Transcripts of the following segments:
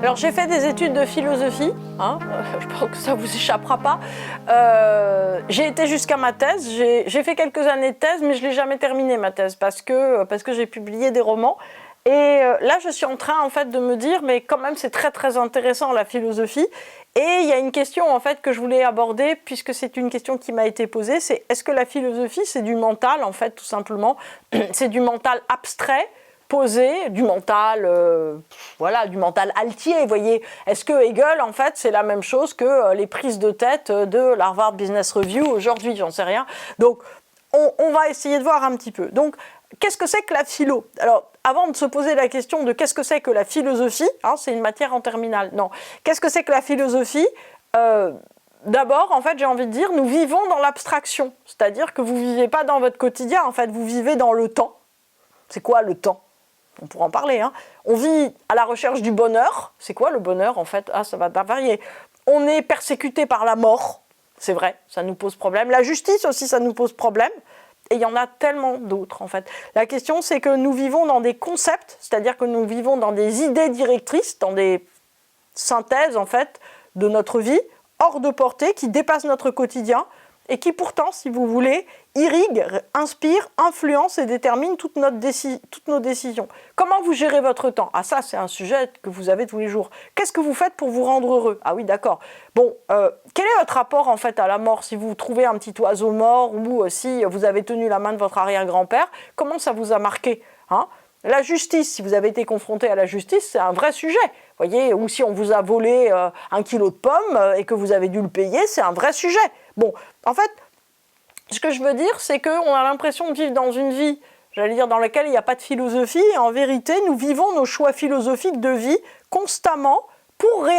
Alors j'ai fait des études de philosophie, hein, je pense que ça ne vous échappera pas. J'ai été jusqu'à ma thèse, j'ai fait quelques années de thèse, mais je ne l'ai jamais terminée ma thèse parce que j'ai publié des romans. Et là je suis en train en fait de me dire, mais quand même c'est très très intéressant la philosophie. Et il y a une question en fait que je voulais aborder, puisque c'est une question qui m'a été posée, c'est est-ce que la philosophie c'est du mental en fait tout simplement, c'est du mental abstrait, posé, du mental, voilà, du mental altier, vous voyez. Est-ce que Hegel, en fait, c'est la même chose que les prises de tête de l'Harvard Business Review aujourd'hui, j'en sais rien. Donc, on va essayer de voir un petit peu. Donc, qu'est-ce que c'est que la philo? Alors, avant de se poser la question de qu'est-ce que c'est que la philosophie, hein, c'est une matière en terminale, non. Qu'est-ce que c'est que la philosophie? D'abord, en fait, j'ai envie de dire, nous vivons dans l'abstraction. C'est-à-dire que vous ne vivez pas dans votre quotidien, en fait, vous vivez dans le temps. C'est quoi le temps? On pourra en parler. Hein. On vit à la recherche du bonheur. C'est quoi le bonheur en fait? Ah, ça va varier. On est persécuté par la mort. C'est vrai, ça nous pose problème. La justice aussi, ça nous pose problème. Et il y en a tellement d'autres en fait. La question, c'est que nous vivons dans des concepts, c'est-à-dire que nous vivons dans des idées directrices, dans des synthèses en fait de notre vie, hors de portée, qui dépassent notre quotidien et qui pourtant, si vous voulez, irriguent, inspirent, influencent et déterminent toutes nos décisions. Comment vous gérez votre temps? Ah ça, c'est un sujet que vous avez tous les jours. Qu'est-ce que vous faites pour vous rendre heureux? Ah oui, d'accord. Bon, quel est votre rapport en fait à la mort? Si vous trouvez un petit oiseau mort ou si vous avez tenu la main de votre arrière-grand-père, comment ça vous a marqué, hein? La justice, si vous avez été confronté à la justice, c'est un vrai sujet. Voyez, ou si on vous a volé 1 kilo de pommes et que vous avez dû le payer, c'est un vrai sujet. Bon, en fait, ce que je veux dire, c'est qu'on a l'impression de vivre dans une vie, j'allais dire, dans laquelle il n'y a pas de philosophie. Et en vérité, nous vivons nos choix philosophiques de vie constamment pour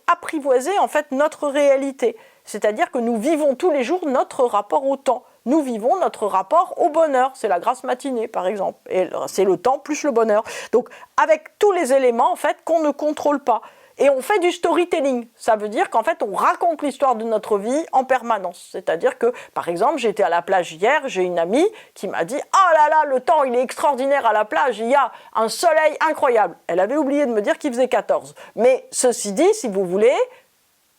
apprivoiser en fait notre réalité. C'est-à-dire que nous vivons tous les jours notre rapport au temps. Nous vivons notre rapport au bonheur. C'est la grasse matinée, par exemple. Et c'est le temps plus le bonheur. Donc, avec tous les éléments, en fait, qu'on ne contrôle pas. Et on fait du storytelling. Ça veut dire qu'en fait, on raconte l'histoire de notre vie en permanence. C'est-à-dire que, par exemple, j'étais à la plage hier, j'ai une amie qui m'a dit « Oh là là, le temps, il est extraordinaire à la plage, il y a un soleil incroyable. » Elle avait oublié de me dire qu'il faisait 14. Mais ceci dit, si vous voulez,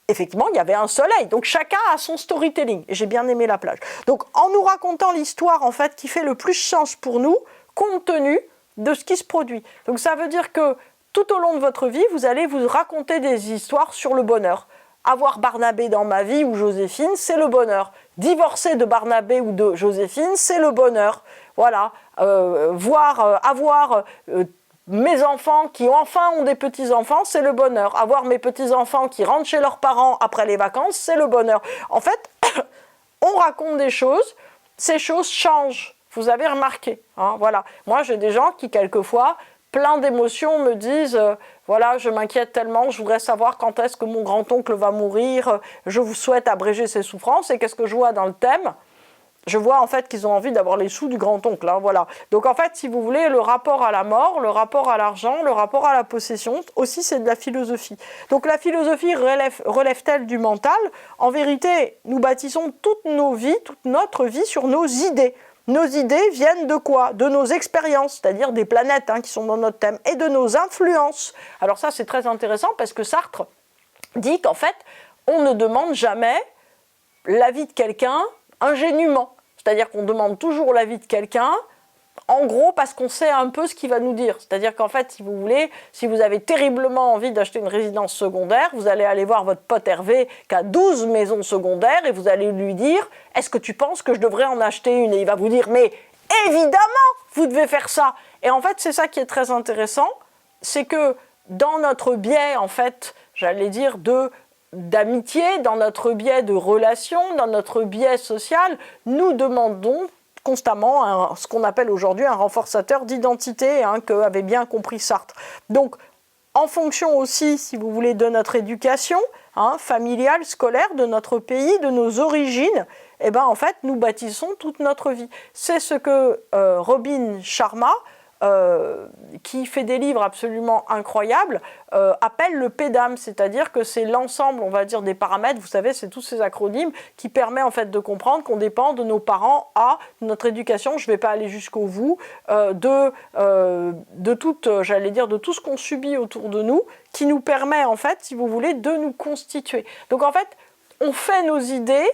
effectivement, il y avait un soleil. Donc, chacun a son storytelling. Et j'ai bien aimé la plage. Donc, en nous racontant l'histoire, en fait, qui fait le plus sens pour nous, compte tenu de ce qui se produit. Donc, ça veut dire que tout au long de votre vie, vous allez vous raconter des histoires sur le bonheur. Avoir Barnabé dans ma vie ou Joséphine, c'est le bonheur. Divorcer de Barnabé ou de Joséphine, c'est le bonheur. Voilà. Avoir mes enfants qui enfin ont des petits-enfants, c'est le bonheur. Avoir mes petits-enfants qui rentrent chez leurs parents après les vacances, c'est le bonheur. En fait, on raconte des choses, ces choses changent. Vous avez remarqué. Hein, voilà. Moi, j'ai des gens qui, quelquefois, plein d'émotions me disent voilà, je m'inquiète tellement, je voudrais savoir quand est-ce que mon grand-oncle va mourir, je vous souhaite abréger ses souffrances. Et qu'est-ce que je vois dans le thème? Je vois en fait qu'ils ont envie d'avoir les sous du grand-oncle. Hein, voilà. Donc en fait, si vous voulez, le rapport à la mort, le rapport à l'argent, le rapport à la possession, aussi c'est de la philosophie. Donc la philosophie relève-t-elle du mental? En vérité, nous bâtissons toutes nos vies, toute notre vie sur nos idées. Nos idées viennent de quoi? De nos expériences, c'est-à-dire des planètes qui sont dans notre thème, et de nos influences. Alors ça, c'est très intéressant parce que Sartre dit qu'en fait, on ne demande jamais l'avis de quelqu'un ingénument. C'est-à-dire qu'on demande toujours l'avis de quelqu'un, en gros, parce qu'on sait un peu ce qu'il va nous dire. C'est-à-dire qu'en fait, si vous voulez, si vous avez terriblement envie d'acheter une résidence secondaire, vous allez aller voir votre pote Hervé qui a 12 maisons secondaires et vous allez lui dire « Est-ce que tu penses que je devrais en acheter une ?» Et il va vous dire « Mais évidemment, vous devez faire ça !» Et en fait, c'est ça qui est très intéressant, c'est que dans notre biais, en fait, j'allais dire, de d'amitié, dans notre biais de relations, dans notre biais social, nous demandons constamment ce qu'on appelle aujourd'hui un renforçateur d'identité, que avait bien compris Sartre. Donc, en fonction aussi, si vous voulez, de notre éducation, familiale, scolaire, de notre pays, de nos origines, eh ben, en fait, nous bâtissons toute notre vie. C'est ce que Robin Sharma, qui fait des livres absolument incroyables, appelle le PEDAM, c'est-à-dire que c'est l'ensemble, on va dire, des paramètres, vous savez, c'est tous ces acronymes qui permettent en fait de comprendre qu'on dépend de nos parents de notre éducation, je ne vais pas aller jusqu'au vous, de tout ce qu'on subit autour de nous, qui nous permet en fait, si vous voulez, de nous constituer. Donc en fait, on fait nos idées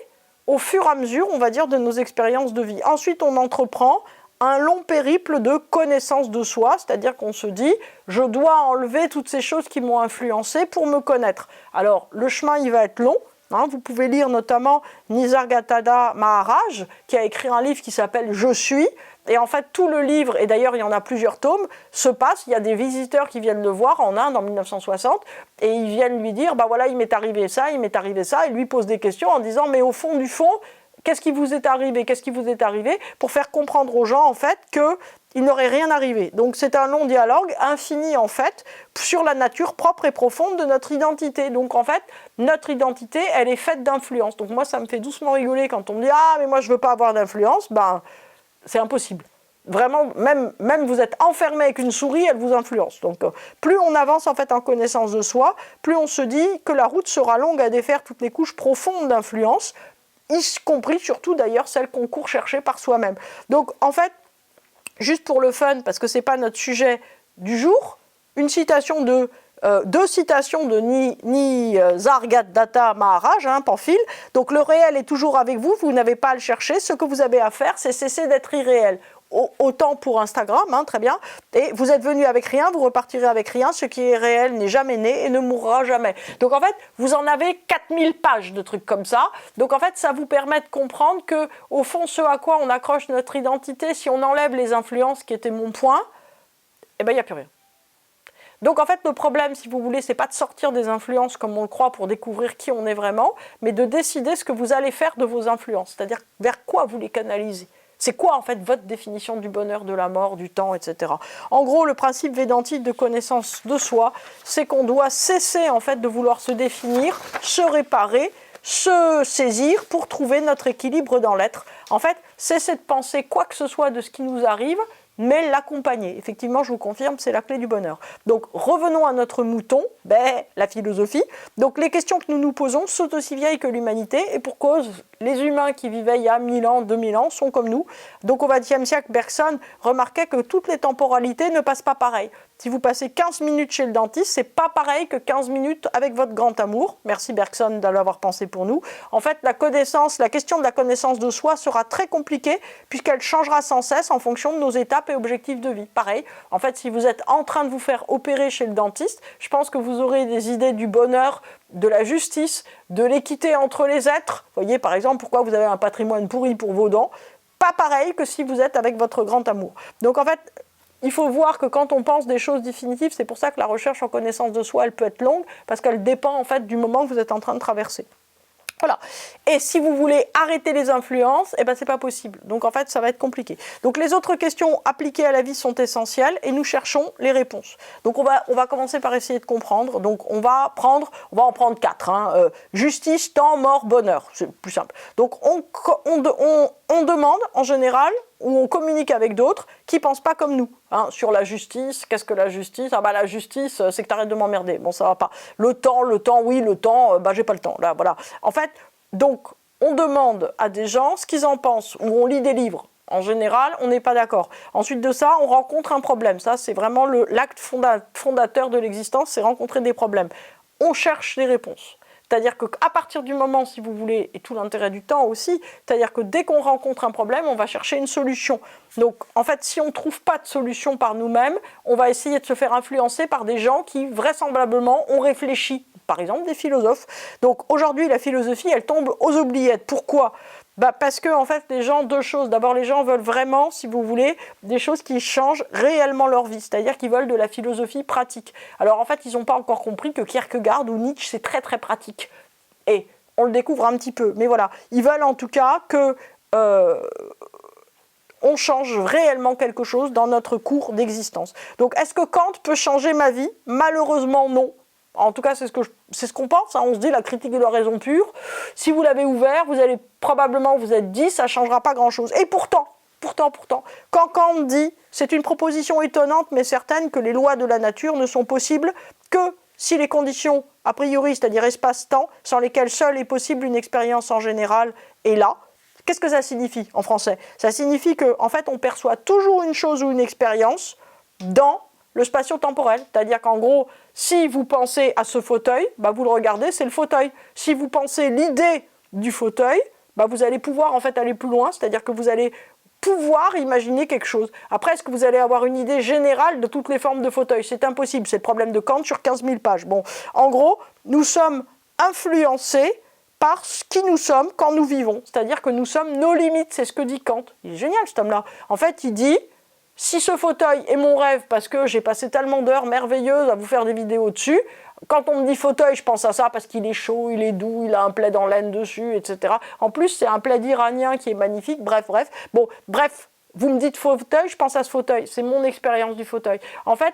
au fur et à mesure, on va dire, de nos expériences de vie. Ensuite, on entreprend un long périple de connaissance de soi, c'est-à-dire qu'on se dit « je dois enlever toutes ces choses qui m'ont influencé pour me connaître ». Alors, le chemin, il va être long. Vous pouvez lire notamment Nisargadatta Maharaj, qui a écrit un livre qui s'appelle « Je suis ». Et en fait, tout le livre, et d'ailleurs il y en a plusieurs tomes, se passe, il y a des visiteurs qui viennent le voir en Inde en 1960, et ils viennent lui dire « bah voilà, il m'est arrivé ça, il m'est arrivé ça », et lui pose des questions en disant « mais au fond du fond, qu'est-ce qui vous est arrivé ? Qu'est-ce qui vous est arrivé ?» pour faire comprendre aux gens, en fait, qu'il n'aurait rien arrivé. Donc c'est un long dialogue infini, en fait, sur la nature propre et profonde de notre identité. Donc en fait, notre identité, elle est faite d'influence. Donc moi, ça me fait doucement rigoler quand on me dit « ah, mais moi, je ne veux pas avoir d'influence », ben, c'est impossible. Vraiment, même vous êtes enfermé avec une souris, elle vous influence. Donc plus on avance en fait en connaissance de soi, plus on se dit que la route sera longue à défaire toutes les couches profondes d'influence, y compris surtout d'ailleurs celles qu'on court chercher par soi-même. Donc en fait, juste pour le fun, parce que ce n'est pas notre sujet du jour, deux citations de Nisargadatta Maharaj, Pamphile. Donc le réel est toujours avec vous, vous n'avez pas à le chercher, ce que vous avez à faire, c'est cesser d'être irréel. Autant pour Instagram, très bien, et vous êtes venu avec rien, vous repartirez avec rien, ce qui est réel n'est jamais né et ne mourra jamais. Donc en fait, vous en avez 4000 pages de trucs comme ça, donc en fait, ça vous permet de comprendre que, au fond, ce à quoi on accroche notre identité, si on enlève les influences qui étaient mon point, eh ben il n'y a plus rien. Donc en fait, le problème, si vous voulez, c'est pas de sortir des influences comme on le croit pour découvrir qui on est vraiment, mais de décider ce que vous allez faire de vos influences, c'est-à-dire vers quoi vous les canalisez. C'est quoi en fait votre définition du bonheur, de la mort, du temps, etc. En gros, le principe védantique de connaissance de soi, c'est qu'on doit cesser en fait de vouloir se définir, se réparer, se saisir pour trouver notre équilibre dans l'être. En fait, cesser de penser quoi que ce soit de ce qui nous arrive, mais l'accompagner. Effectivement, je vous confirme, c'est la clé du bonheur. Donc, revenons à notre mouton, la philosophie. Donc, les questions que nous nous posons sont aussi vieilles que l'humanité, et pour cause, les humains qui vivaient il y a 1000 ans, 2000 ans, sont comme nous. Donc, au XXe siècle, Bergson remarquait que toutes les temporalités ne passent pas pareil. Si vous passez 15 minutes chez le dentiste, c'est pas pareil que 15 minutes avec votre grand amour. Merci Bergson de l'avoir pensé pour nous. En fait, la question de la connaissance de soi sera très compliquée puisqu'elle changera sans cesse en fonction de nos étapes et objectifs de vie. Pareil, en fait, si vous êtes en train de vous faire opérer chez le dentiste, je pense que vous aurez des idées du bonheur, de la justice, de l'équité entre les êtres. Vous voyez, par exemple, pourquoi vous avez un patrimoine pourri pour vos dents. Pas pareil que si vous êtes avec votre grand amour. Donc en fait, il faut voir que quand on pense des choses définitives, c'est pour ça que la recherche en connaissance de soi, elle peut être longue, parce qu'elle dépend en fait du moment que vous êtes en train de traverser. Voilà. Et si vous voulez arrêter les influences, c'est pas possible. Donc en fait, ça va être compliqué. Donc les autres questions appliquées à la vie sont essentielles et nous cherchons les réponses. Donc on va commencer par essayer de comprendre. Donc on va en prendre 4. Justice, temps, mort, bonheur. C'est plus simple. Donc on demande en général, ou on communique avec d'autres qui ne pensent pas comme nous. Sur la justice, qu'est-ce que la justice ? La justice, c'est que tu arrêtes de m'emmerder. Bon, ça va pas. Le temps, oui, le temps, j'ai pas le temps. Là, voilà. En fait, donc, on demande à des gens ce qu'ils en pensent, ou on lit des livres. En général, on n'est pas d'accord. Ensuite de ça, on rencontre un problème. Ça, c'est vraiment l'acte fondateur de l'existence, c'est rencontrer des problèmes. On cherche des réponses. C'est-à-dire qu'à partir du moment, si vous voulez, et tout l'intérêt du temps aussi, c'est-à-dire que dès qu'on rencontre un problème, on va chercher une solution. Donc, en fait, si on ne trouve pas de solution par nous-mêmes, on va essayer de se faire influencer par des gens qui, vraisemblablement, ont réfléchi. Par exemple, des philosophes. Donc, aujourd'hui, la philosophie, elle tombe aux oubliettes. Pourquoi ? Parce que, en fait, les gens, deux choses. D'abord, les gens veulent vraiment, si vous voulez, des choses qui changent réellement leur vie. C'est-à-dire qu'ils veulent de la philosophie pratique. Alors, en fait, ils n'ont pas encore compris que Kierkegaard ou Nietzsche, c'est très, très pratique. Et on le découvre un petit peu, mais voilà, ils veulent en tout cas que on change réellement quelque chose dans notre cours d'existence. Donc est-ce que Kant peut changer ma vie? Malheureusement non. En tout cas, c'est ce qu'on pense, hein. On se dit la critique de la raison pure. Si vous l'avez ouvert, vous allez probablement vous être dit, ça ne changera pas grand-chose. Et pourtant, quand Kant dit, c'est une proposition étonnante mais certaine que les lois de la nature ne sont possibles que si les conditions a priori, c'est-à-dire espace-temps, sans lesquelles seule est possible une expérience en général, est là. Qu'est-ce que ça signifie en français? Ça signifie qu'en fait, on perçoit toujours une chose ou une expérience dans le spatio-temporel. C'est-à-dire qu'en gros, si vous pensez à ce fauteuil, bah vous le regardez, c'est le fauteuil. Si vous pensez l'idée du fauteuil, bah vous allez pouvoir en fait aller plus loin, c'est-à-dire que vous allez pouvoir imaginer quelque chose. Après, est-ce que vous allez avoir une idée générale de toutes les formes de fauteuil? C'est impossible, c'est le problème de Kant sur 15 000 pages. Bon, en gros, nous sommes influencés par ce qui nous sommes quand nous vivons. C'est-à-dire que nous sommes nos limites, c'est ce que dit Kant. Il est génial cet homme-là. En fait, il dit, si ce fauteuil est mon rêve parce que j'ai passé tellement d'heures merveilleuses à vous faire des vidéos dessus, quand on me dit fauteuil, je pense à ça parce qu'il est chaud, il est doux, il a un plaid en laine dessus, etc. En plus, c'est un plaid iranien qui est magnifique, bref. Bon, bref, vous me dites fauteuil, je pense à ce fauteuil. C'est mon expérience du fauteuil. En fait,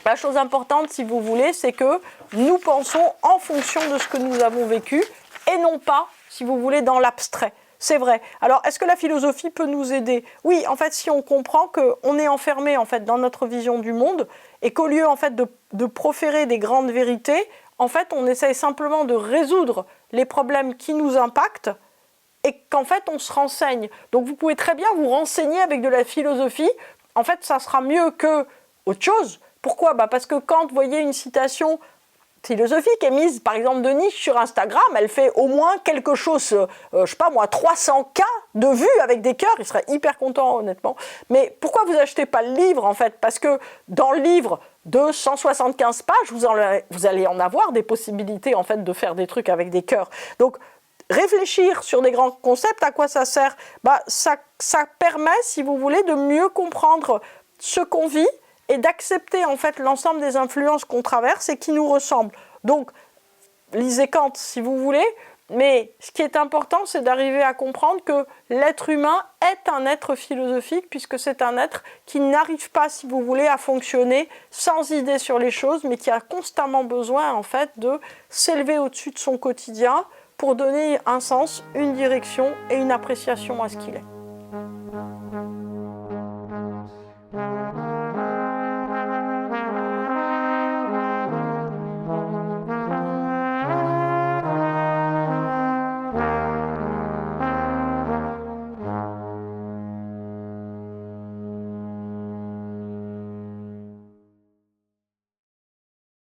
la chose importante, si vous voulez, c'est que nous pensons en fonction de ce que nous avons vécu et non pas, si vous voulez, dans l'abstrait. C'est vrai. Alors, est-ce que la philosophie peut nous aider? Oui, en fait, si on comprend qu'on est enfermé en fait, dans notre vision du monde et qu'au lieu en fait, de proférer des grandes vérités, en fait, on essaye simplement de résoudre les problèmes qui nous impactent et qu'en fait, on se renseigne. Donc, vous pouvez très bien vous renseigner avec de la philosophie. En fait, ça sera mieux que autre chose. Pourquoi? Parce que quand vous voyez une citation philosophique est mise, par exemple, de Nietzsche sur Instagram, elle fait au moins quelque chose, je sais pas moi, 300K de vues avec des cœurs, il serait hyper content, honnêtement. Mais pourquoi vous achetez pas le livre, en fait? Parce que dans le livre de 175 pages, vous allez en avoir des possibilités, en fait, de faire des trucs avec des cœurs. Donc, réfléchir sur des grands concepts, à quoi ça sert? Ça permet, si vous voulez, de mieux comprendre ce qu'on vit, et d'accepter en fait l'ensemble des influences qu'on traverse et qui nous ressemblent. Donc, lisez Kant si vous voulez, mais ce qui est important, c'est d'arriver à comprendre que l'être humain est un être philosophique, puisque c'est un être qui n'arrive pas, si vous voulez, à fonctionner sans idée sur les choses, mais qui a constamment besoin en fait de s'élever au-dessus de son quotidien pour donner un sens, une direction et une appréciation à ce qu'il est.